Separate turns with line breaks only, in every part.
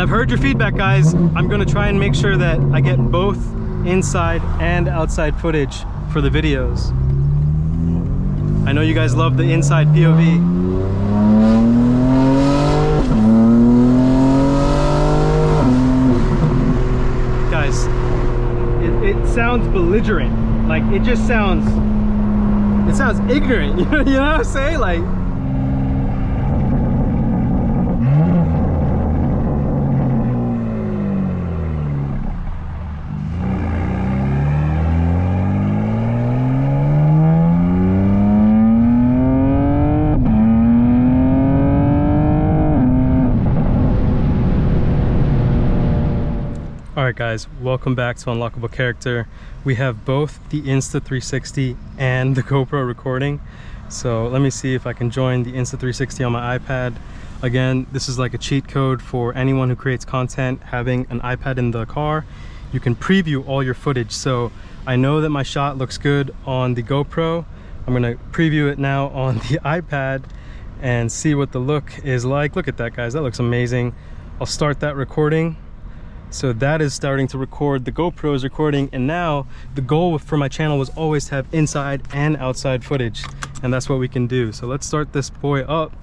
I've heard your feedback, guys. I'm gonna try and make sure that I get both inside and outside footage for the videos. I know you guys love the inside POV. Guys, it sounds belligerent. Like, it just sounds, it sounds ignorant. You know what I'm saying? Like, Alright guys, welcome back to Unlockable Character. We have both the Insta360 and the GoPro recording. So let me see if I can join the Insta360 on my iPad. Again, this is like a cheat code for anyone who creates content. Having an iPad in the car, you can preview all your footage. So I know that my shot looks good on the GoPro. I'm gonna preview it now on the iPad and see what the look is like. Look at that, guys, that looks amazing. I'll start that recording. So that is starting to record, the GoPro is recording, and now the goal for my channel was always to have inside and outside footage, and that's what we can do. So let's start this boy up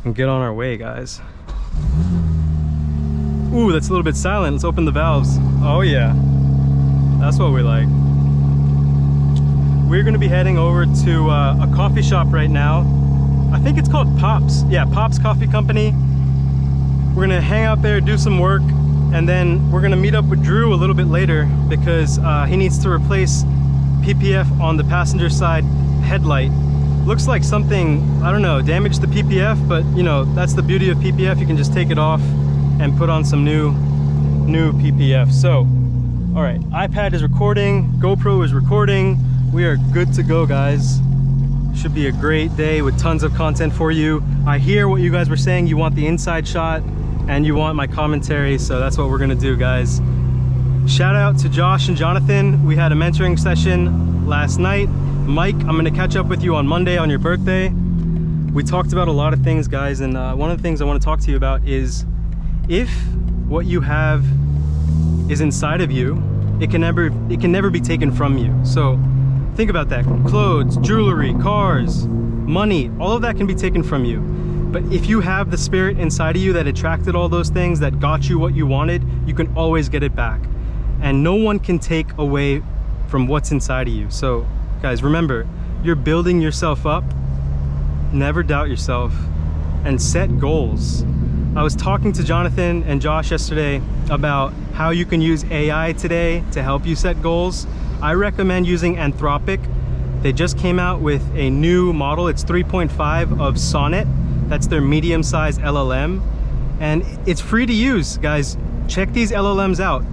and get on our way, guys. Ooh, that's a little bit silent. Let's open the valves. Oh yeah, that's what we like. We're gonna be heading over to a coffee shop right now. I think it's called Pops. Yeah, Pops Coffee Company. We're gonna hang out there, do some work, and then we're gonna meet up with Drew a little bit later because he needs to replace PPF on the passenger side headlight. Looks like something, I don't know, damaged the PPF, but you know, that's the beauty of PPF. You can just take it off and put on some new PPF. So, all right, iPad is recording, GoPro is recording. We are good to go, guys. Should be a great day with tons of content for you. I hear what you guys were saying. You want the inside shot and you want my commentary, so that's what we're gonna do, guys. Shout out to Josh and Jonathan. We had a mentoring session last night. Mike, I'm gonna catch up with you on Monday on your birthday. We talked about a lot of things, guys, and one of the things I want to talk to you about is if what you have is inside of you, it can never be taken from you. So think about that. Clothes, jewelry, cars, money, all of that can be taken from you. But if you have the spirit inside of you that attracted all those things, that got you what you wanted, you can always get it back. And no one can take away from what's inside of you. So guys, remember, you're building yourself up. Never doubt yourself and set goals. I was talking to Jonathan and Josh yesterday about how you can use AI today to help you set goals. I recommend using Anthropic. They just came out with a new model. It's 3.5 of Sonnet. That's their medium-sized LLM, and it's free to use, guys. Check these LLMs out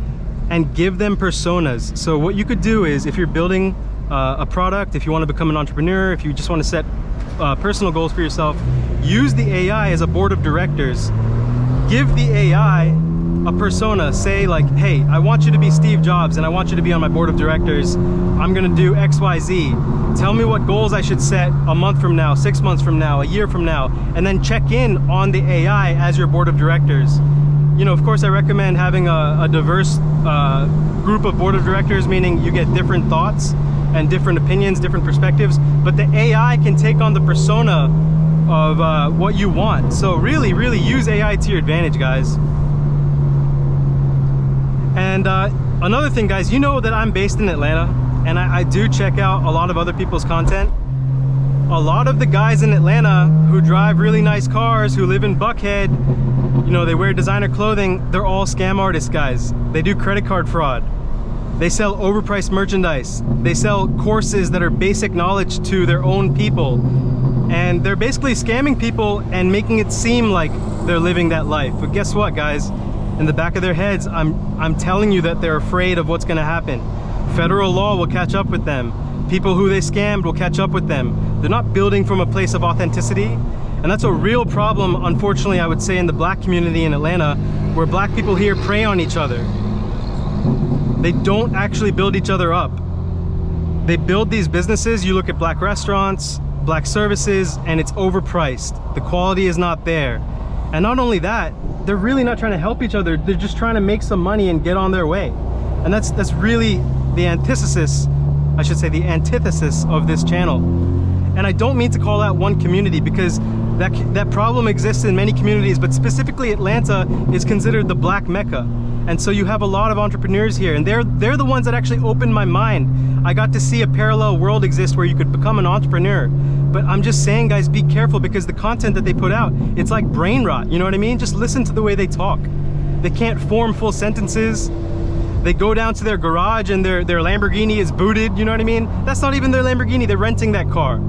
and give them personas. So what you could do is, if you're building a product, if you want to become an entrepreneur, if you just want to set personal goals for yourself, use the AI as a board of directors. Give the AI a persona. Say like, hey, I want you to be Steve Jobs and I want you to be on my board of directors. I'm gonna do XYZ. Tell me what goals I should set a month from now, 6 months from now, a year from now, and then check in on the AI as your board of directors. You know, of course, I recommend having a diverse group of board of directors, meaning you get different thoughts and different opinions, different perspectives, but the AI can take on the persona of what you want. So really use AI to your advantage, guys. And another thing, guys, you know that I'm based in Atlanta, and I do check out a lot of other people's content. A lot of the guys in Atlanta who drive really nice cars, who live in Buckhead, you know, they wear designer clothing, they're all scam artists, guys. They do credit card fraud. They sell overpriced merchandise. They sell courses that are basic knowledge to their own people. And they're basically scamming people and making it seem like they're living that life. But guess what, guys? In the back of their heads, I'm telling you that they're afraid of what's gonna happen. Federal law will catch up with them. People who they scammed will catch up with them. They're not building from a place of authenticity. And that's a real problem, unfortunately, I would say, in the black community in Atlanta, where black people here prey on each other. They don't actually build each other up. They build these businesses. You look at black restaurants, black services, and it's overpriced. The quality is not there. And not only that, they're really not trying to help each other. They're just trying to make some money and get on their way. And that's really the antithesis, I should say, the antithesis of this channel. And I don't mean to call out one community, because that problem exists in many communities, but specifically Atlanta is considered the Black Mecca. And so you have a lot of entrepreneurs here, and they're the ones that actually opened my mind. I got to see a parallel world exist where you could become an entrepreneur. But I'm just saying, guys, be careful, because the content that they put out, it's like brain rot, you know what I mean? Just listen to the way they talk. They can't form full sentences. They go down to their garage and their Lamborghini is booted, you know what I mean? That's not even their Lamborghini, they're renting that car.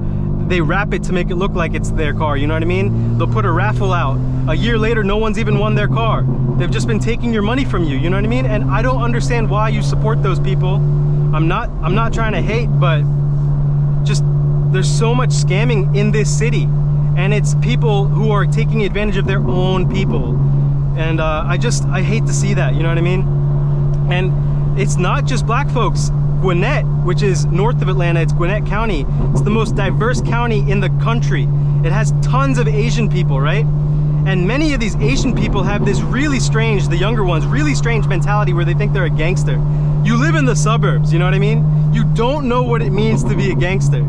They wrap it to make it look like it's their car, you know what I mean? They'll put a raffle out. A year later, no one's even won their car. They've just been taking your money from you, you know what I mean? And I don't understand why you support those people. I'm not trying to hate, but just there's so much scamming in this city, and it's people who are taking advantage of their own people. And I hate to see that, you know what I mean? And it's not just black folks. Gwinnett, which is north of Atlanta, it's Gwinnett County. It's the most diverse county in the country. It has tons of Asian people, right? And many of these Asian people have this really strange, the younger ones, really strange mentality where they think they're a gangster. You live in the suburbs, you know what I mean? You don't know what it means to be a gangster.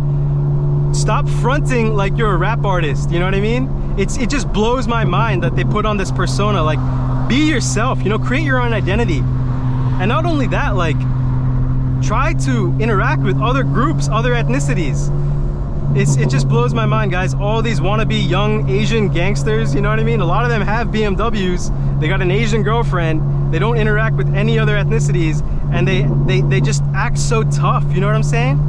Stop fronting like you're a rap artist, you know what I mean? It just blows my mind that they put on this persona. Like, be yourself, you know, create your own identity. And not only that, like, try to interact with other groups, other ethnicities. It just blows my mind, guys. All these wannabe young Asian gangsters, you know what I mean? A lot of them have BMWs. They got an Asian girlfriend. They don't interact with any other ethnicities, and they just act so tough, you know what I'm saying?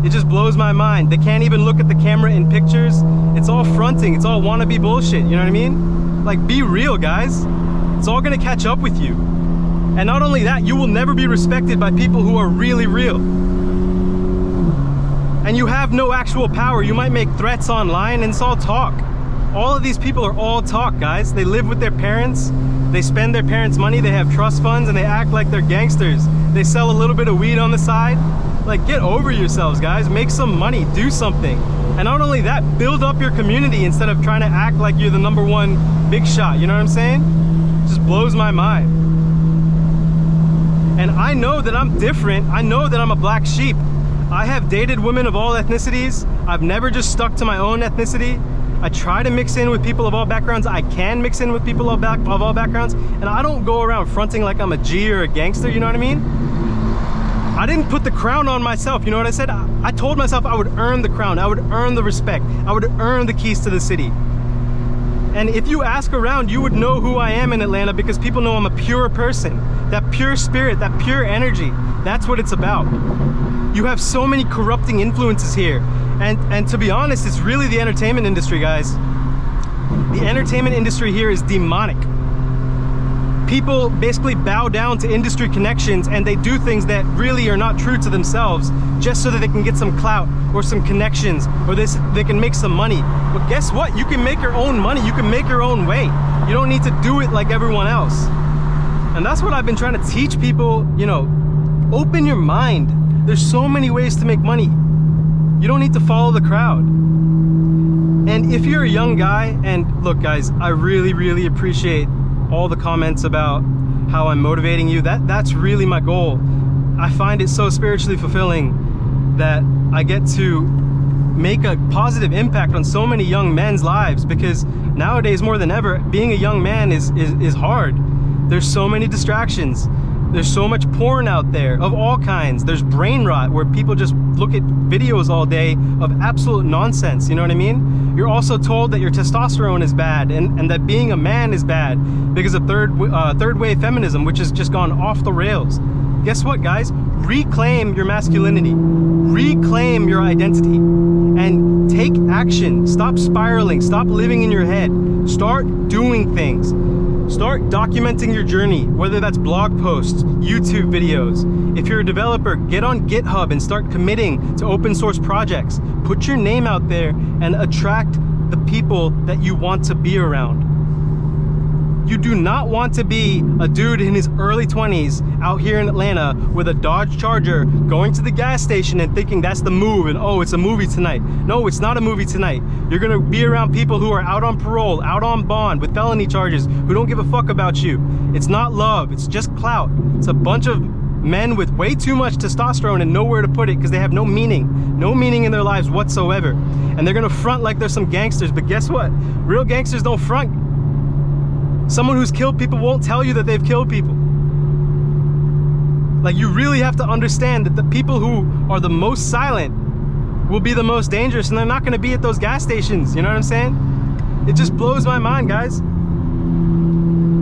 It just blows my mind. They can't even look at the camera in pictures. It's all fronting. It's all wannabe bullshit, you know what I mean? Like, be real, guys. It's all gonna catch up with you. And not only that, you will never be respected by people who are really real. And you have no actual power. You might make threats online, and it's all talk. All of these people are all talk, guys. They live with their parents. They spend their parents' money. They have trust funds, and they act like they're gangsters. They sell a little bit of weed on the side. Like, get over yourselves, guys. Make some money, do something. And not only that, build up your community instead of trying to act like you're the #1 big shot. You know what I'm saying? It just blows my mind. And I know that I'm different. I know that I'm a black sheep. I have dated women of all ethnicities. I've never just stuck to my own ethnicity. I try to mix in with people of all backgrounds. I can mix in with people of all backgrounds. And I don't go around fronting like I'm a G or a gangster, you know what I mean? I didn't put the crown on myself, you know what I said? I told myself I would earn the crown. I would earn the respect. I would earn the keys to the city. And if you ask around, you would know who I am in Atlanta, because people know I'm a pure person. That pure spirit, that pure energy, that's what it's about. You have so many corrupting influences here. And to be honest, it's really the entertainment industry, guys. The entertainment industry here is demonic. People basically bow down to industry connections, and they do things that really are not true to themselves just so that they can get some clout or some connections, or they can make some money. But guess what? You can make your own money. You can make your own way. You don't need to do it like everyone else. And that's what I've been trying to teach people, you know, open your mind. There's so many ways to make money. You don't need to follow the crowd. And if you're a young guy, and look, guys, I really, really appreciate all the comments about how I'm motivating you. That's really my goal. I find it so spiritually fulfilling that I get to make a positive impact on so many young men's lives, because nowadays more than ever, being a young man is hard. There's so many distractions. There's so much porn out there of all kinds. There's brain rot where people just look at videos all day of absolute nonsense, you know what I mean? You're also told that your testosterone is bad, and that being a man is bad because of third wave feminism, which has just gone off the rails. Guess what, guys? Reclaim your masculinity. Reclaim your identity. And take action. Stop spiraling. Stop living in your head. Start doing things. Start documenting your journey, whether that's blog posts, YouTube videos. If you're a developer, get on GitHub and start committing to open source projects. Put your name out there and attract the people that you want to be around. You do not want to be a dude in his early 20s out here in Atlanta with a Dodge Charger going to the gas station and thinking that's the move and oh, it's a movie tonight. No, it's not a movie tonight. You're gonna be around people who are out on parole, out on bond with felony charges, who don't give a fuck about you. It's not love, it's just clout. It's a bunch of men with way too much testosterone and nowhere to put it because they have no meaning in their lives whatsoever. And they're gonna front like they're some gangsters, but guess what? Real gangsters don't front. Someone who's killed people won't tell you that they've killed people. Like, you really have to understand that the people who are the most silent will be the most dangerous, and they're not gonna be at those gas stations, you know what I'm saying? It just blows my mind, guys.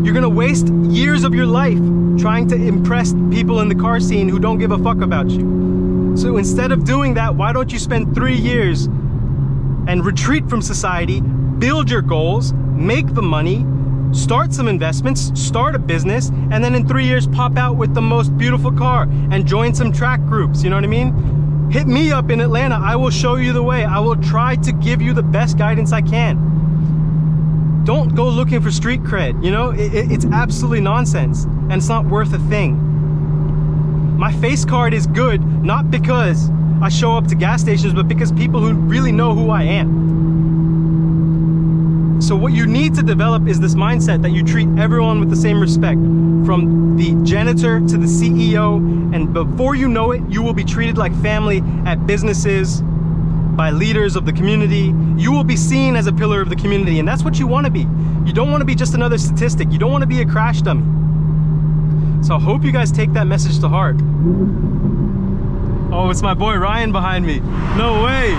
You're gonna waste years of your life trying to impress people in the car scene who don't give a fuck about you. So instead of doing that, why don't you spend 3 years and retreat from society, build your goals, make the money, start some investments, start a business, and then in 3 years pop out with the most beautiful car and join some track groups, you know what I mean? Hit me up in Atlanta, I will show you the way. I will try to give you the best guidance I can. Don't go looking for street cred, you know? It's absolutely nonsense, and it's not worth a thing. My face card is good, not because I show up to gas stations, but because people who really know who I am. So what you need to develop is this mindset that you treat everyone with the same respect, from the janitor to the CEO, and before you know it, you will be treated like family at businesses, by leaders of the community. You will be seen as a pillar of the community, and that's what you want to be. You don't want to be just another statistic. You don't want to be a crash dummy. So I hope you guys take that message to heart. Oh, it's my boy Ryan behind me. No way.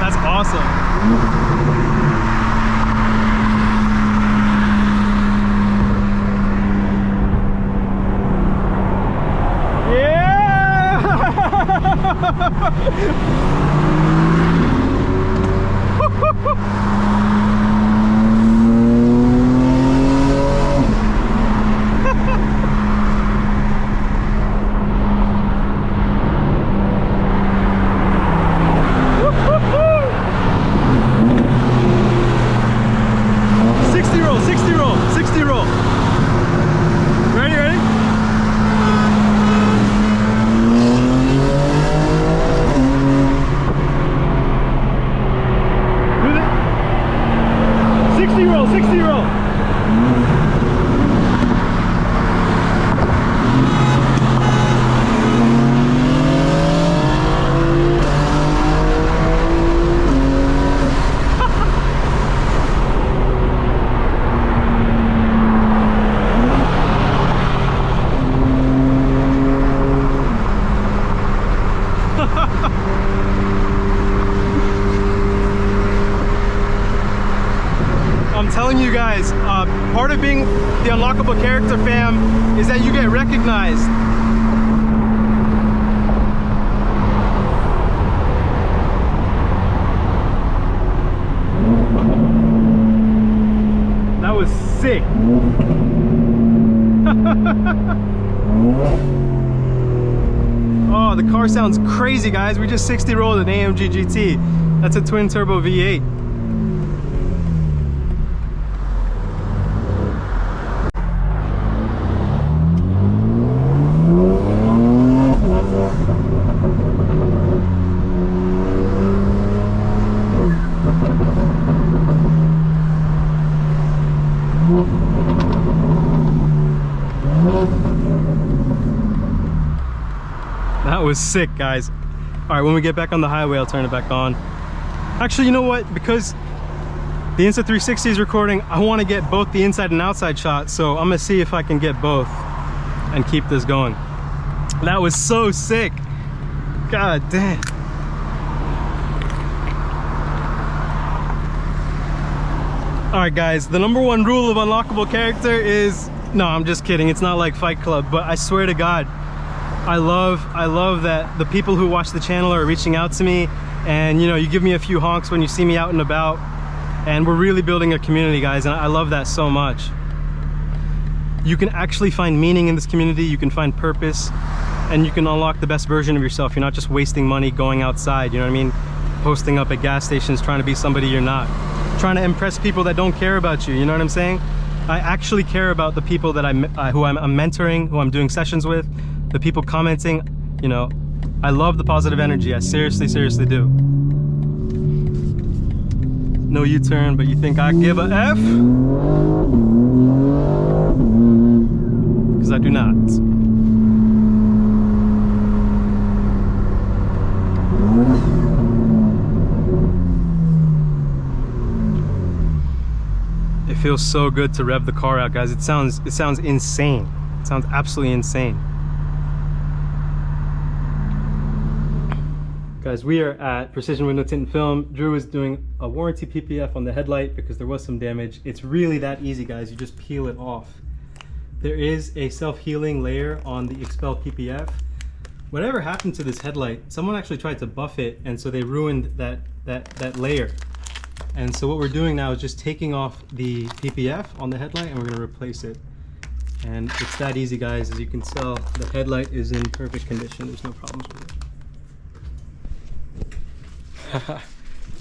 That's awesome. I'm telling you guys, part of being the Unlockable Character fam is that you get recognized. That was sick. Oh, the car sounds crazy, guys. We just 60 rolled an AMG GT. That's a twin turbo V8. That was sick, guys. All right, when we get back on the highway, I'll turn it back on. Actually, you know what? Because the Insta360 is recording, I want to get both the inside and outside shot, so I'm gonna see if I can get both and keep this going. That was so sick. God damn. All right, guys, the #1 rule of Unlockable Character is, no, I'm just kidding. It's not like Fight Club, but I swear to God, I love that the people who watch the channel are reaching out to me, and you know, you give me a few honks when you see me out and about, and we're really building a community, guys, and I love that so much. You can actually find meaning in this community, you can find purpose, and you can unlock the best version of yourself. You're not just wasting money going outside, you know what I mean? posting up at gas stations trying to be somebody you're not, trying to impress people that don't care about you. You know what I'm saying? I actually care about the people that who I'm mentoring, who I'm doing sessions with, the people commenting. You know, I love the positive energy. I seriously do. No U-turn, but you think I give a F? Because I do not. It feels so good to rev the car out, guys. It sounds insane. It sounds absolutely insane. Guys, we are at Precision Window Tint and Film. Drew is doing a warranty PPF on the headlight because there was some damage. It's really that easy, guys. You just peel it off. There is a self-healing layer on the Expel PPF. Whatever happened to this headlight, someone actually tried to buff it, and so they ruined that layer. And so what we're doing now is just taking off the PPF on the headlight, and we're going to replace it. And it's that easy, guys. As you can tell, the headlight is in perfect condition. There's no problems with it.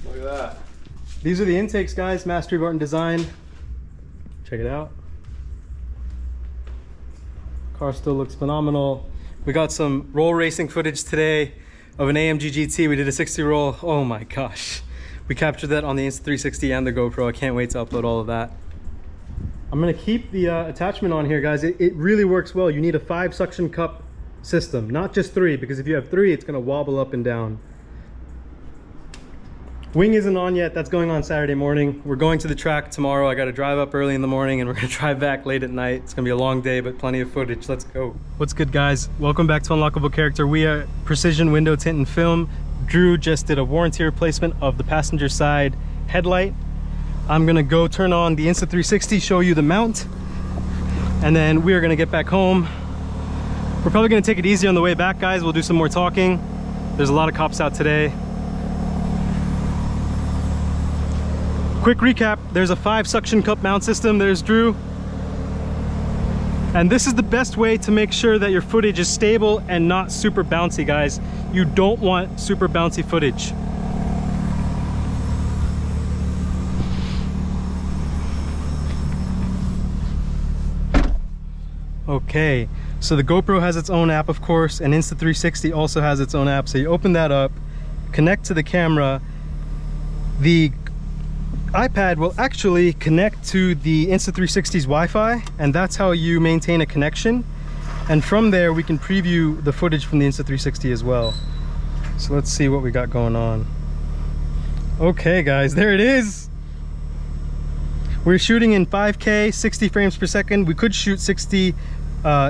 Look at that. These are the intakes, guys. Mastery Barton Design. Check it out. Car still looks phenomenal. We got some roll racing footage today of an AMG GT. We did a 60 roll. Oh my gosh. We captured that on the Insta360 and the GoPro. I can't wait to upload all of that. I'm gonna keep the attachment on here, guys. It really works well. You need a 5 suction cup system, not just 3, because if you have 3, it's gonna wobble up and down. Wing isn't on yet. That's going on Saturday morning. We're going to the track tomorrow. I got to drive up early in the morning and we're going to drive back late at night. It's going to be a long day, but plenty of footage. Let's go. What's good, guys? Welcome back to Unlockable Character. We are Precision Window Tint and Film. Drew just did a warranty replacement of the passenger side headlight. I'm going to go turn on the Insta360, show you the mount, and then we are going to get back home. We're probably going to take it easy on the way back, guys. We'll do some more talking. There's a lot of cops out today. Quick recap, there's a 5 suction cup mount system. There's Drew. And this is the best way to make sure that your footage is stable and not super bouncy, guys. You don't want super bouncy footage. Okay, so the GoPro has its own app, of course, and Insta360 also has its own app. So you open that up, connect to the camera. The iPad will actually connect to the Insta360's Wi-Fi, and that's how you maintain a connection. And from there, we can preview the footage from the Insta360 as well. So let's see what we got going on. Okay, guys, there it is. We're shooting in 5K, 60 frames per second. We could shoot 60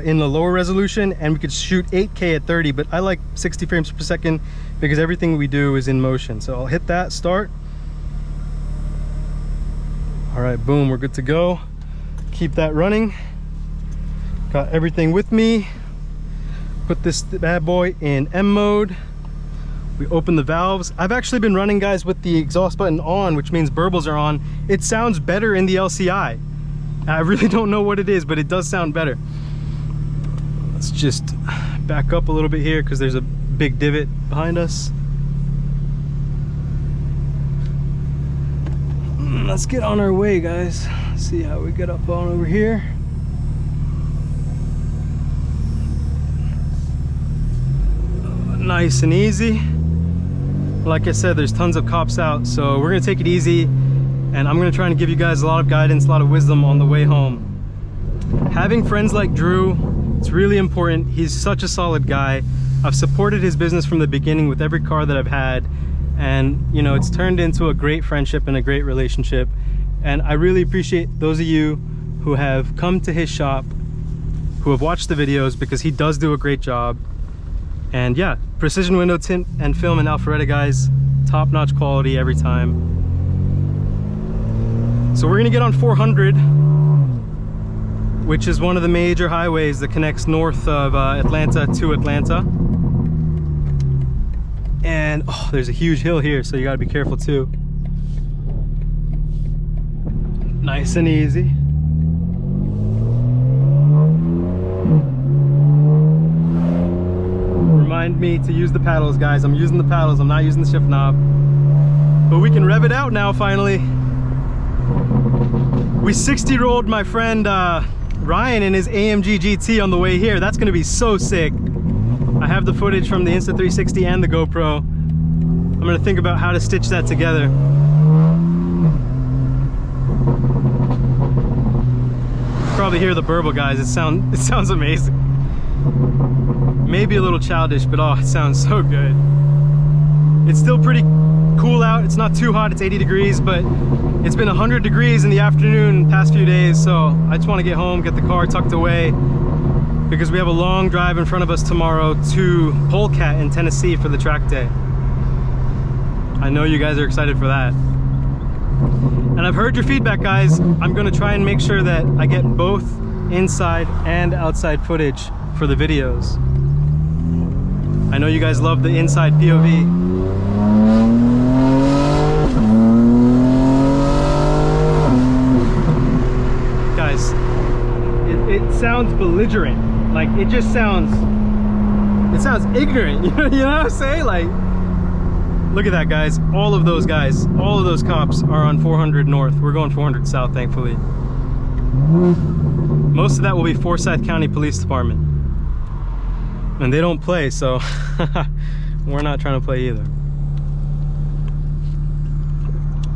in the lower resolution, and we could shoot 8K at 30, but I like 60 frames per second because everything we do is in motion. So I'll hit that, start. All right, boom, we're good to go. Keep that running. Got everything with me. Put this bad boy in M mode. We open the valves. I've actually been running, guys, with the exhaust button on, which means burbles are on. It sounds better in the LCI. I really don't know what it is, but it does sound better. Let's just back up a little bit here because there's a big divot behind us. Let's get on our way, guys. See how we get up on over here. Nice and easy. Like I said, there's tons of cops out, so we're gonna take it easy, and I'm gonna try and give you guys a lot of guidance, a lot of wisdom on the way home. Having friends like Drew, it's really important. He's such a solid guy. I've supported his business from the beginning with every car that I've had, and you know, it's turned into a great friendship and a great relationship. And I really appreciate those of you who have come to his shop, who have watched the videos, because he does do a great job. And yeah, Precision Window Tint and Film in Alpharetta, guys. Top-notch quality every time. So we're gonna get on 400, which is one of the major highways that connects north of Atlanta to Atlanta. And oh, there's a huge hill here, so you gotta be careful too. Nice and easy. remind me to use the paddles, guys. I'm using the paddles, I'm not using the shift knob. But we can rev it out now, finally. We 60-rolled my friend Ryan in his AMG GT on the way here. That's gonna be so sick. I have the footage from the Insta360 and the GoPro. I'm gonna think about how to stitch that together. Probably hear the burble, guys. It sounds amazing. Maybe a little childish, but oh, it sounds so good. It's still pretty cool out. It's not too hot. It's 80 degrees, but it's been 100 degrees in the afternoon past few days, so I just want to get home, get the car tucked away, because we have a long drive in front of us tomorrow to Polecat in Tennessee for the track day. I know you guys are excited for that. And I've heard your feedback, guys. I'm gonna try and make sure that I get both inside and outside footage for the videos. I know you guys love the inside POV. Guys, it sounds belligerent. Like, it just sounds ignorant. You know what I'm saying? Like, look at that, guys. All of those guys, all of those cops are on 400 north. We're going 400 south, thankfully. Most of that will be Forsyth County Police Department. And they don't play, so we're not trying to play either.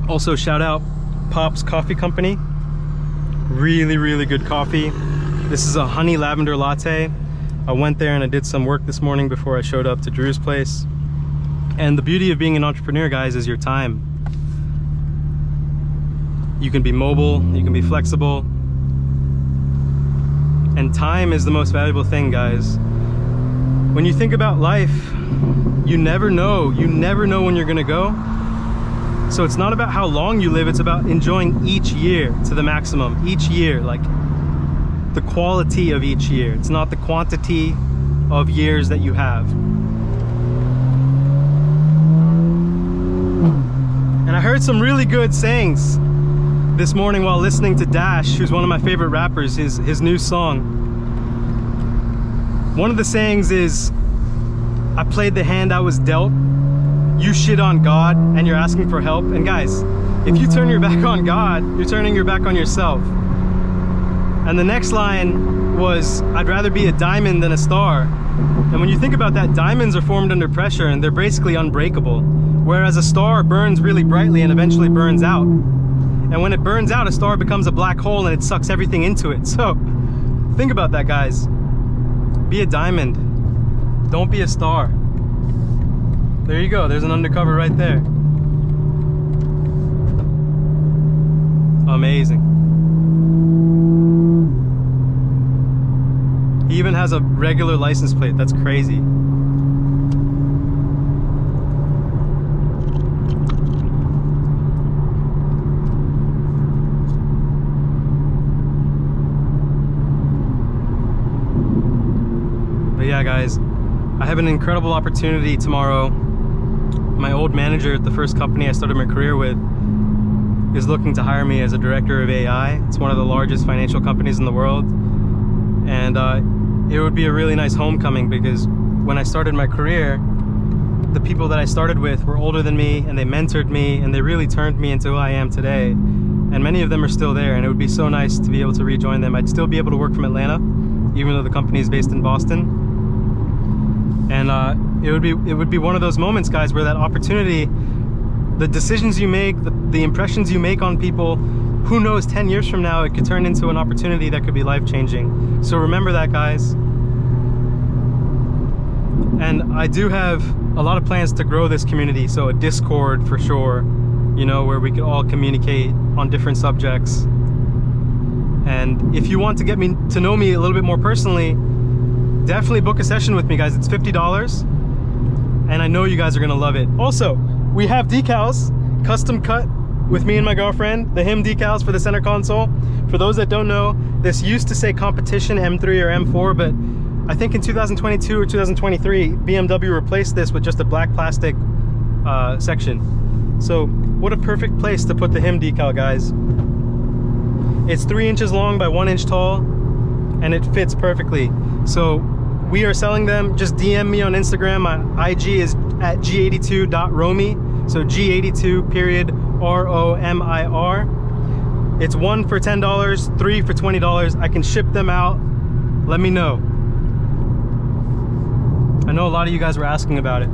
Also, shout out Pop's Coffee Company. Really, really good coffee. This is a honey lavender latte. I went there and I did some work this morning before I showed up to Drew's place. And the beauty of being an entrepreneur, guys, is your time. You can be mobile, you can be flexible. And time is the most valuable thing, guys. When you think about life, you never know when you're gonna go. So it's not about how long you live, it's about enjoying each year to the maximum. Each year, like the quality of each year. It's not the quantity of years that you have. And I heard some really good sayings this morning while listening to Dash, who's one of my favorite rappers, his new song. One of the sayings is, I played the hand I was dealt. You shit on God and you're asking for help. And guys, if you turn your back on God, you're turning your back on yourself. And the next line was, I'd rather be a diamond than a star. And when you think about that, diamonds are formed under pressure and they're basically unbreakable. Whereas a star burns really brightly and eventually burns out. And when it burns out, a star becomes a black hole and it sucks everything into it. So think about that, guys. Be a diamond. Don't be a star. There you go. There's an undercover right there. Amazing. He even has a regular license plate. That's crazy. But yeah, guys, I have an incredible opportunity tomorrow. My old manager at the first company I started my career with is looking to hire me as a director of AI. It's one of the largest financial companies in the world. And it would be a really nice homecoming, because when I started my career, the people that I started with were older than me and they mentored me and they really turned me into who I am today. And many of them are still there, and it would be so nice to be able to rejoin them. I'd still be able to work from Atlanta, even though the company is based in Boston. And it would be one of those moments, guys, where that opportunity, the decisions you make, the impressions you make on people, who knows, 10 years from now, it could turn into an opportunity that could be life-changing. So remember that, guys. And I do have a lot of plans to grow this community, so a Discord for sure, you know, where we could all communicate on different subjects. And if you want to get to know me a little bit more personally, definitely book a session with me, guys. It's $50, and I know you guys are gonna love it. Also, we have decals, custom cut with me and my girlfriend, the him decals for the center console. For those that don't know, this used to say competition M3 or M4, but I think in 2022 or 2023, BMW replaced this with just a black plastic section. So what a perfect place to put the him decal, guys. It's 3 inches long by 1 inch tall, and it fits perfectly. So We are selling them. Just DM me on Instagram. My IG is at g82.romir. So G82 period ROMIR. It's 1 for $10, 3 for $20. I can ship them out. Let me know. I know a lot of you guys were asking about it.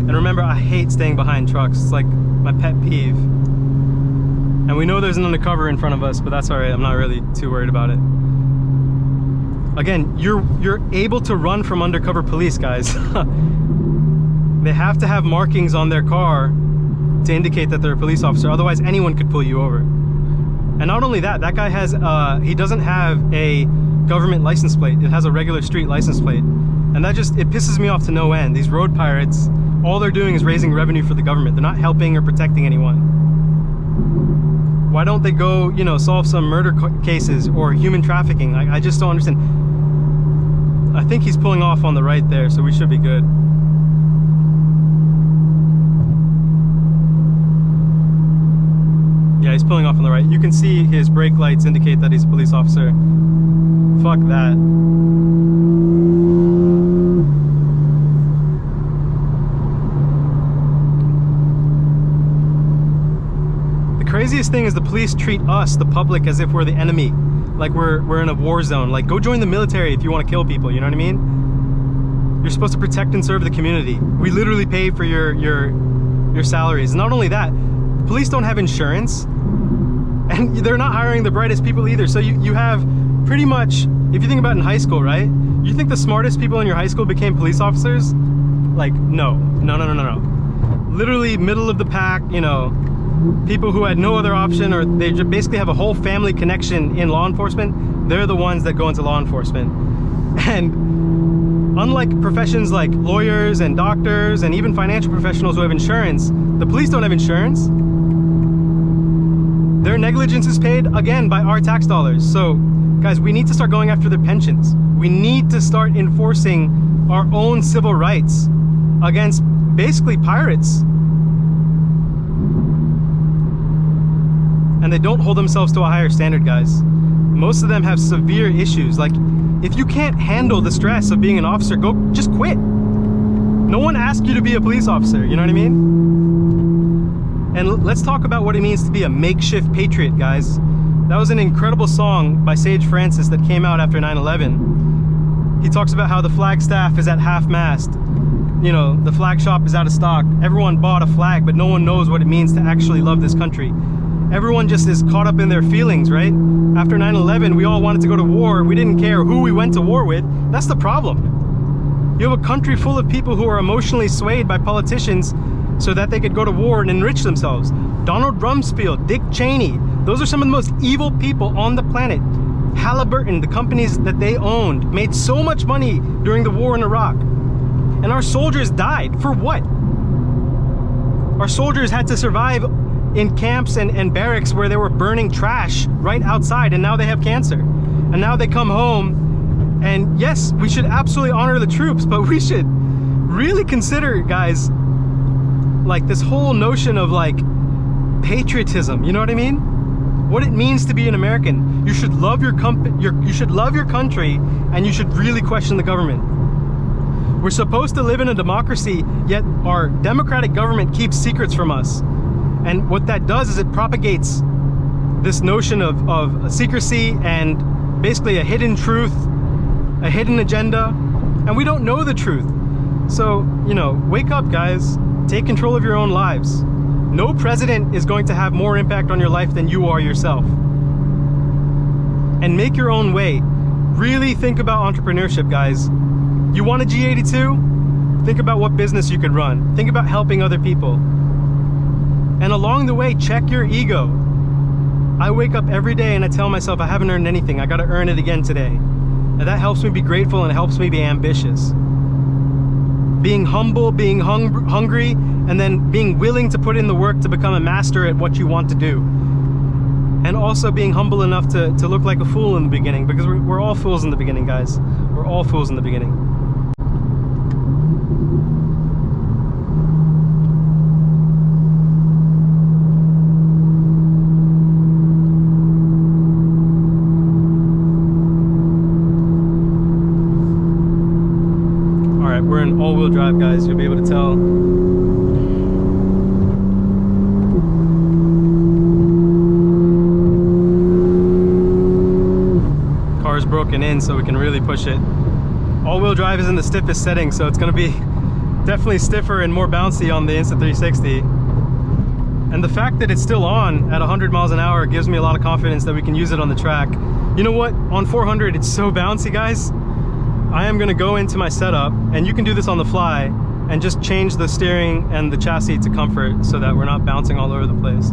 And remember, I hate staying behind trucks. It's like my pet peeve. And we know there's an undercover in front of us, but that's all right. I'm not really too worried about it. Again, you're able to run from undercover police, guys. They have to have markings on their car to indicate that they're a police officer. Otherwise, anyone could pull you over. And not only that, that guy has, he doesn't have a government license plate. It has a regular street license plate. And that just, it pisses me off to no end. These road pirates, all they're doing is raising revenue for the government. They're not helping or protecting anyone. Why don't they go, you know, solve some murder cases or human trafficking? I just don't understand. I think he's pulling off on the right there, so we should be good. Yeah, he's pulling off on the right. You can see his brake lights indicate that he's a police officer. Fuck that. The craziest thing is the police treat us, the public, as if we're the enemy. Like we're in a war zone. Like, go join the military if you want to kill people, you know what I mean? You're supposed to protect and serve the community. We literally pay for your salaries. Not only that, police don't have insurance, and they're not hiring the brightest people either. So you have pretty much, if you think about in high school, right? You think the smartest people in your high school became police officers? Like, no. Literally middle of the pack, you know, people who had no other option, or they just basically have a whole family connection in law enforcement, they're the ones that go into law enforcement. And unlike professions like lawyers and doctors and even financial professionals who have insurance, the police don't have insurance. Their negligence is paid, again, by our tax dollars. So, guys, we need to start going after their pensions. We need to start enforcing our own civil rights against basically pirates. And they don't hold themselves to a higher standard, guys. Most of them have severe issues. Like, if you can't handle the stress of being an officer, just quit. No one asked you to be a police officer, you know what I mean? And let's talk about what it means to be a makeshift patriot, guys. That was an incredible song by Sage Francis that came out after 9/11. He talks about how the flag staff is at half-mast. You know, the flag shop is out of stock. Everyone bought a flag, but no one knows what it means to actually love this country. Everyone just is caught up in their feelings, right? After 9/11, we all wanted to go to war. We didn't care who we went to war with. That's the problem. You have a country full of people who are emotionally swayed by politicians so that they could go to war and enrich themselves. Donald Rumsfeld, Dick Cheney, those are some of the most evil people on the planet. Halliburton, the companies that they owned, made so much money during the war in Iraq. And our soldiers died. For what? Our soldiers had to survive in camps and barracks where they were burning trash right outside, and now they have cancer. And now they come home, and yes, we should absolutely honor the troops, but we should really consider, guys, like this whole notion of like patriotism, you know what I mean? What it means to be an American. You should love your you should love your country, and you should really question the government. We're supposed to live in a democracy, yet our democratic government keeps secrets from us. And what that does is it propagates this notion of secrecy and basically a hidden truth, a hidden agenda, and we don't know the truth. So, you know, wake up, guys. Take control of your own lives. No president is going to have more impact on your life than you are yourself. And make your own way. Really think about entrepreneurship, guys. You want a G82? Think about what business you could run. Think about helping other people. And along the way, check your ego. I wake up every day and I tell myself I haven't earned anything. I gotta earn it again today. And that helps me be grateful, and it helps me be ambitious. Being humble, being hungry, and then being willing to put in the work to become a master at what you want to do. And also being humble enough to look like a fool in the beginning, because we're all fools in the beginning, guys. We're all fools in the beginning. drive, guys. You'll be able to tell. Car's broken in, so we can really push it. All-wheel drive is in the stiffest setting, so it's going to be definitely stiffer and more bouncy on the Insta360. And the fact that it's still on at 100 miles an hour gives me a lot of confidence that we can use it on the track. You know what? On 400, it's so bouncy, guys. I am gonna go into my setup, and you can do this on the fly, and just change the steering and the chassis to comfort so that we're not bouncing all over the place.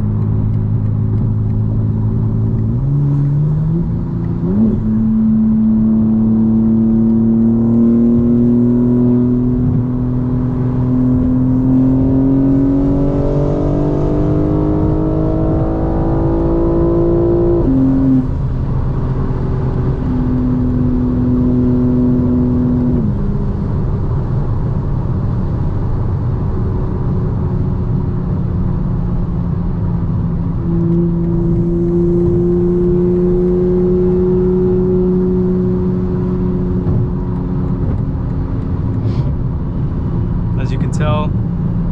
As you can tell,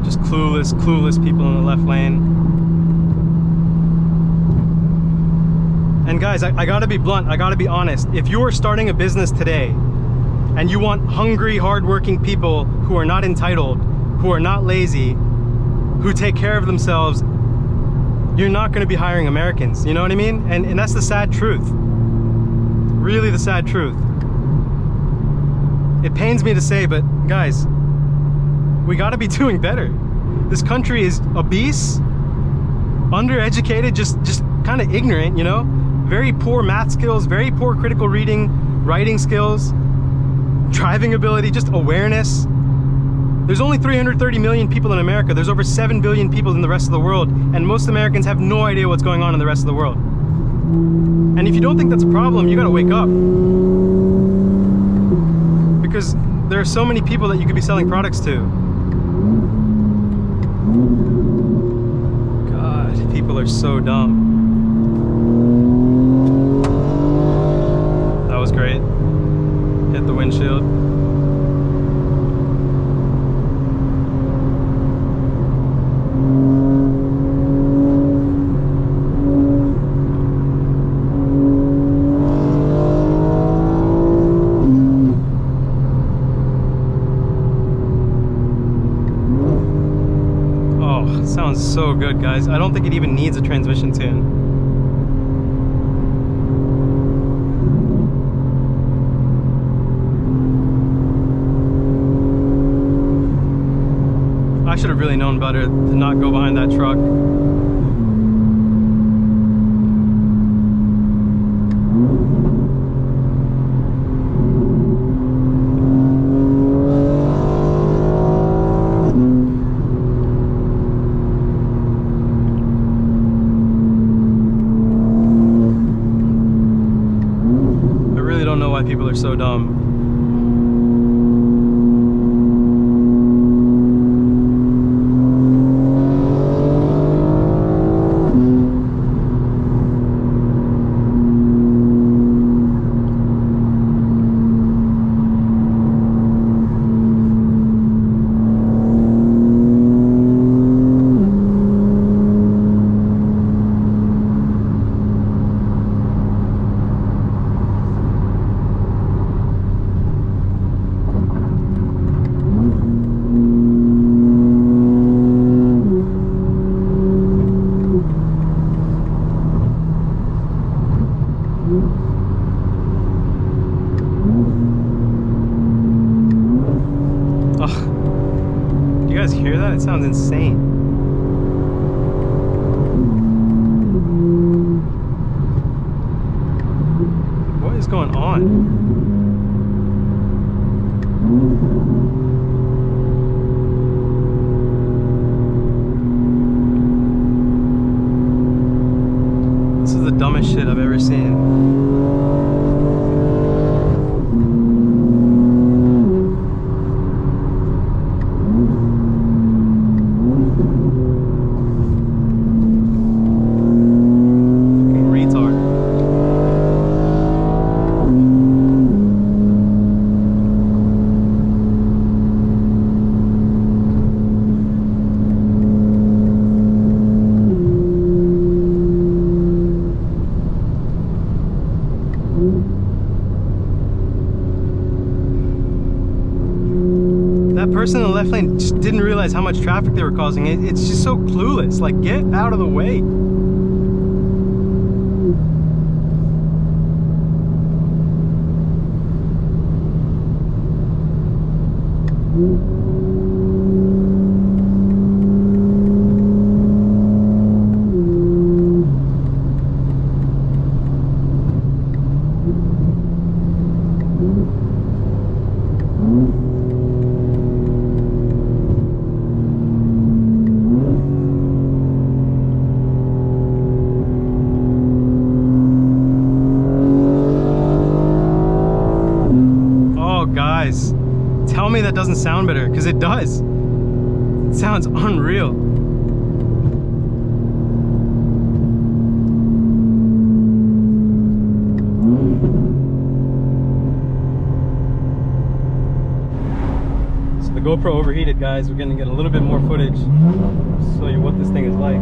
just clueless people in the left lane. And guys, I gotta be blunt, I gotta be honest. If you are starting a business today and you want hungry, hardworking people who are not entitled, who are not lazy, who take care of themselves, you're not gonna be hiring Americans, you know what I mean? And that's the sad truth. Really the sad truth. It pains me to say, but guys, we gotta be doing better. This country is obese, undereducated, just kind of ignorant, you know? Very poor math skills, very poor critical reading, writing skills, driving ability, just awareness. There's only 330 million people in America. There's over 7 billion people in the rest of the world, and most Americans have no idea what's going on in the rest of the world. And if you don't think that's a problem, you gotta wake up. Because there are so many people that you could be selling products to. God, people are so dumb. That was great. Hit the windshield. Sounds so good, guys. I don't think it even needs a transmission tune. I should have really known better to not go behind that truck. Why people are so dumb. Do you guys hear that? It sounds insane. What is going on? This is the dumbest shit I've ever seen. left lane just didn't realize how much traffic they were causing. It's just so clueless. Like, get out of the way. Guys, tell me that doesn't sound better, because it does. It sounds unreal. So the GoPro overheated, guys. We're gonna get a little bit more footage to show you what this thing is like.